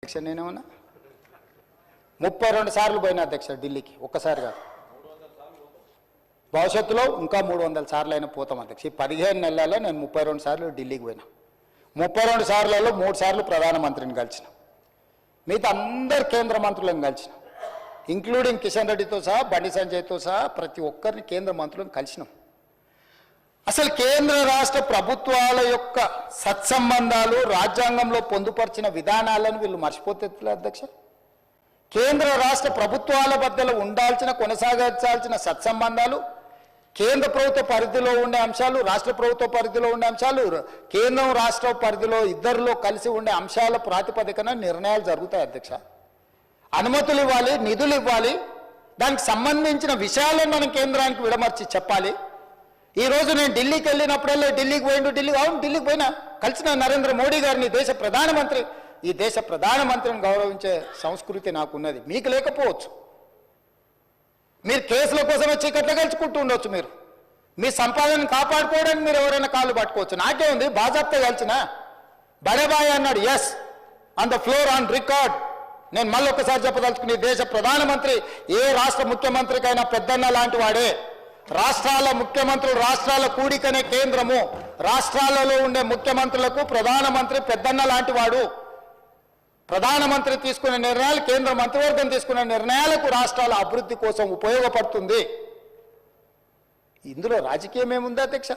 అధ్యక్ష నేనేమన్నా 32 సార్లు పోయినా అధ్యక్ష ఢిల్లీకి, ఒక్కసారి కాదు. భవిష్యత్తులో ఇంకా 300 సార్లు అయినా పోతాం అధ్యక్ష. ఈ 15 నెలల్లో నేను 32 సార్లు ఢిల్లీకి పోయినా. 32 సార్లలో 3 సార్లు ప్రధానమంత్రిని కలిసిన, మిగతా అందరు కేంద్ర మంత్రులను కలిసిన, ఇంక్లూడింగ్ కిషన్ రెడ్డితో సహా, బండి సంజయ్తో సహా ప్రతి ఒక్కరిని కేంద్ర మంత్రులను కలిసినాం. అసలు కేంద్ర రాష్ట్ర ప్రభుత్వాల యొక్క సత్సంబంధాలు రాజ్యాంగంలో పొందుపరిచిన విధానాలను వీళ్ళు మర్చిపోతే అధ్యక్ష. కేంద్ర రాష్ట్ర ప్రభుత్వాల మధ్యలో ఉండాల్సిన, కొనసాగించాల్సిన సత్సంబంధాలు, కేంద్ర ప్రభుత్వ పరిధిలో ఉండే అంశాలు, రాష్ట్ర ప్రభుత్వ పరిధిలో ఉండే అంశాలు, కేంద్రం రాష్ట్ర పరిధిలో ఇద్దరిలో కలిసి ఉండే అంశాల ప్రాతిపదికన నిర్ణయాలు జరుగుతాయి అధ్యక్ష. అనుమతులు ఇవ్వాలి, నిధులు ఇవ్వాలి, దానికి సంబంధించిన విషయాలను మనం కేంద్రానికి విడమర్చి చెప్పాలి. ఈరోజు నేను ఢిల్లీకి వెళ్ళినప్పుడల్లా ఢిల్లీకి ఢిల్లీకి పోయినా, కలిసిన నరేంద్ర మోడీ గారిని, దేశ ప్రధానమంత్రి, ఈ దేశ ప్రధానమంత్రిని గౌరవించే సంస్కృతి నాకున్నది, మీకు లేకపోవచ్చు. మీరు కేసుల కోసమే చీకట్లో గెలుచుకుంటూ ఉండొచ్చు, మీరు మీ సంపాదనను కాపాడుకోవడానికి మీరు ఎవరైనా కాళ్ళు పట్టుకోవచ్చు. నాకే ఉంది, బాజాప్తా గెలిచిన బడేబాయ్ అన్నాడు, yes on the floor on record. నేను మళ్ళీ ఒక్కసారి చెప్పదలుచుకుని, దేశ ప్రధానమంత్రి ఏ రాష్ట్ర ముఖ్యమంత్రికైనా పెద్దన్న లాంటి వాడే. రాష్ట్రాల ముఖ్యమంత్రులు, రాష్ట్రాల కూడికనే కేంద్రము, రాష్ట్రాలలో ఉండే ముఖ్యమంత్రులకు ప్రధానమంత్రి పెద్దన్న లాంటి వాడు. ప్రధానమంత్రి తీసుకునే నిర్ణయాలు, కేంద్ర మంత్రివర్గం తీసుకునే నిర్ణయాలకు రాష్ట్రాల అభివృద్ధి కోసం ఉపయోగపడుతుంది. ఇందులో రాజకీయం ఏముంది అధ్యక్ష?